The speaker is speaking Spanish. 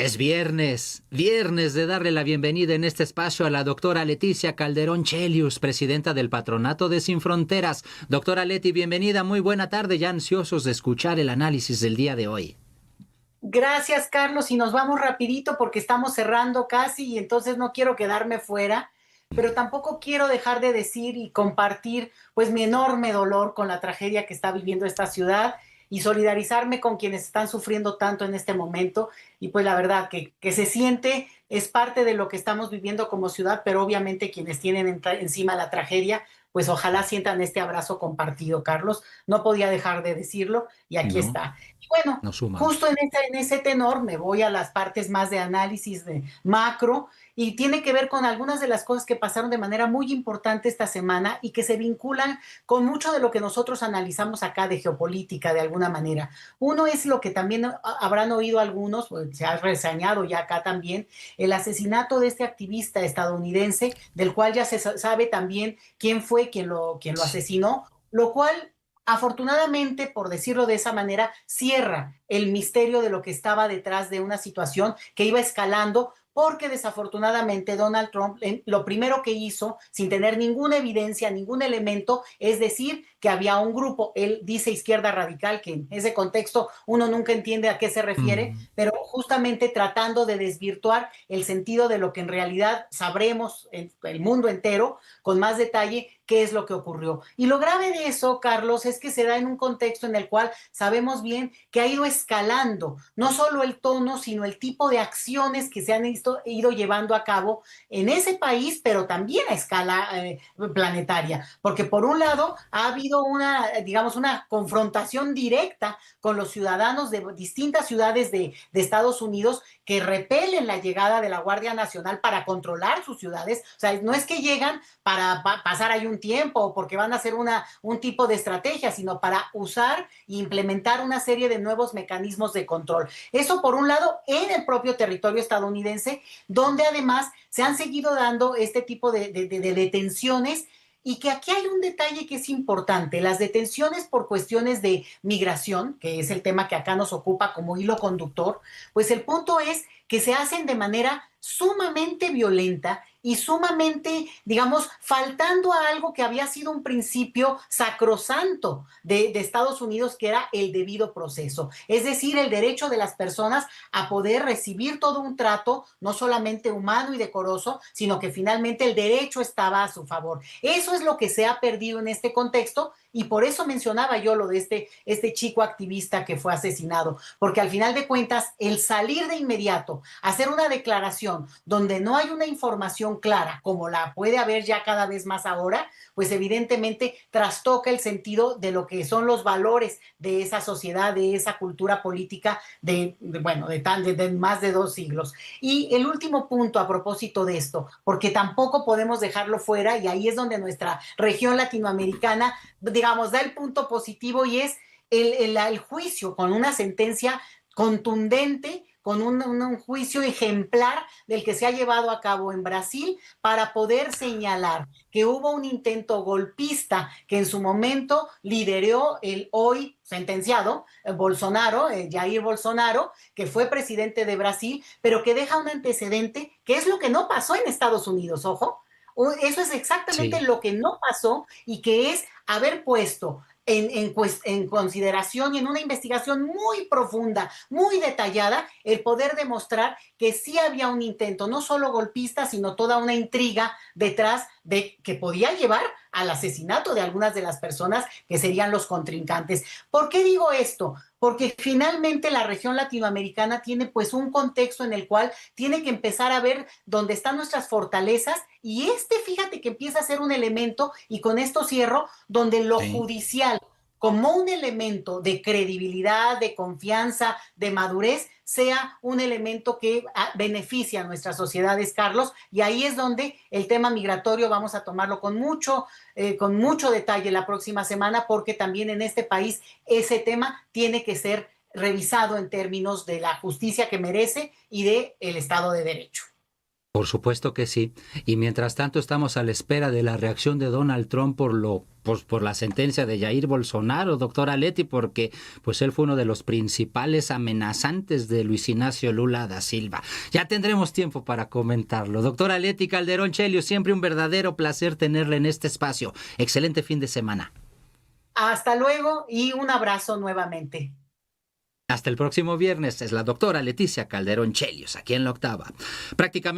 Es viernes, viernes de darle la bienvenida en este espacio a la doctora Leticia Calderón Chelius, presidenta del Patronato de Sin Fronteras. Doctora Leti, bienvenida, muy buena tarde, ya ansiosos de escuchar el análisis del día de hoy. Gracias, Carlos, y nos vamos rapidito porque estamos cerrando casi y entonces no quiero quedarme fuera, pero tampoco quiero dejar de decir y compartir pues mi enorme dolor con la tragedia que está viviendo esta ciudad y solidarizarme con quienes están sufriendo tanto en este momento y pues la verdad que se siente, es parte de lo que estamos viviendo como ciudad, pero obviamente quienes tienen encima la tragedia, pues ojalá sientan este abrazo compartido, Carlos. No podía dejar de decirlo y aquí No, está. Y bueno, nos sumamos. justo en ese tenor me voy a las partes más de análisis de macro y tiene que ver con algunas de las cosas que pasaron de manera muy importante esta semana y que se vinculan con mucho de lo que nosotros analizamos acá de geopolítica de alguna manera. Uno es lo que también habrán oído algunos, pues se ha reseñado ya acá también, el asesinato de este activista estadounidense, del cual ya se sabe también quién fue quien lo asesinó, lo cual afortunadamente, por decirlo de esa manera, cierra el misterio de lo que estaba detrás de una situación que iba escalando, porque desafortunadamente Donald Trump lo primero que hizo, sin tener ninguna evidencia, ningún elemento, es decir que había un grupo, él dice izquierda radical, que en ese contexto uno nunca entiende a qué se refiere, Mm, pero justamente tratando de desvirtuar el sentido de lo que en realidad sabremos en el mundo entero con más detalle qué es lo que ocurrió. Y lo grave de eso, Carlos, es que se da en un contexto en el cual sabemos bien que ha ido escalando no solo el tono, sino el tipo de acciones que se han ido llevando a cabo en ese país, pero también a escala planetaria. Porque por un lado ha habido una, digamos, una confrontación directa con los ciudadanos de distintas ciudades de Estados Unidos que repelen la llegada de la Guardia Nacional para controlar sus ciudades. O sea, no es que llegan para pasar ahí un tiempo o porque van a hacer un tipo de estrategia, sino para usar e implementar una serie de nuevos mecanismos de control. Eso por un lado en el propio territorio estadounidense, donde además se han seguido dando este tipo de detenciones y que aquí hay un detalle que es importante, las detenciones por cuestiones de migración, que es el tema que acá nos ocupa como hilo conductor, pues el punto es que se hacen de manera sumamente violenta y sumamente, digamos, faltando a algo que había sido un principio sacrosanto de Estados Unidos, que era el debido proceso. Es decir, el derecho de las personas a poder recibir todo un trato, no solamente humano y decoroso, sino que finalmente el derecho estaba a su favor. Eso es lo que se ha perdido en este contexto y por eso mencionaba yo lo de este chico activista que fue asesinado, porque al final de cuentas, el salir de inmediato, hacer una declaración donde no hay una información clara, como la puede haber ya cada vez más ahora, pues evidentemente trastoca el sentido de lo que son los valores de esa sociedad, de esa cultura política bueno, de más de 2 siglos. Y el último punto a propósito de esto, porque tampoco podemos dejarlo fuera, y ahí es donde nuestra región latinoamericana, digamos, da el punto positivo y es el juicio con una sentencia contundente, con un juicio ejemplar del que se ha llevado a cabo en Brasil para poder señalar que hubo un intento golpista que en su momento lideró el hoy sentenciado Bolsonaro, Jair Bolsonaro, que fue presidente de Brasil, pero que deja un antecedente que es lo que no pasó en Estados Unidos, ojo. Eso es exactamente sí. lo que no pasó y que es haber puesto en consideración y en una investigación muy profunda, muy detallada, el poder demostrar que sí había un intento, no solo golpista, sino toda una intriga detrás de que podía llevar al asesinato de algunas de las personas que serían los contrincantes. ¿Por qué digo esto? Porque finalmente la región latinoamericana tiene pues un contexto en el cual tiene que empezar a ver dónde están nuestras fortalezas y fíjate que empieza a ser un elemento, y con esto cierro, donde lo Sí. judicial como un elemento de credibilidad, de confianza, de madurez, sea un elemento que beneficia a nuestras sociedades, Carlos, y ahí es donde el tema migratorio vamos a tomarlo con mucho detalle la próxima semana, porque también en este país ese tema tiene que ser revisado en términos de la justicia que merece y del Estado de Derecho. Por supuesto que sí. Y mientras tanto estamos a la espera de la reacción de Donald Trump por la sentencia de Jair Bolsonaro, doctora Leti, porque pues él fue uno de los principales amenazantes de Luis Ignacio Lula da Silva. Ya tendremos tiempo para comentarlo. Doctora Leti Calderón Chelios, siempre un verdadero placer tenerla en este espacio. Excelente fin de semana. Hasta luego y un abrazo nuevamente. Hasta el próximo viernes. Es la doctora Leticia Calderón Chelios, aquí en La Octava. Prácticamente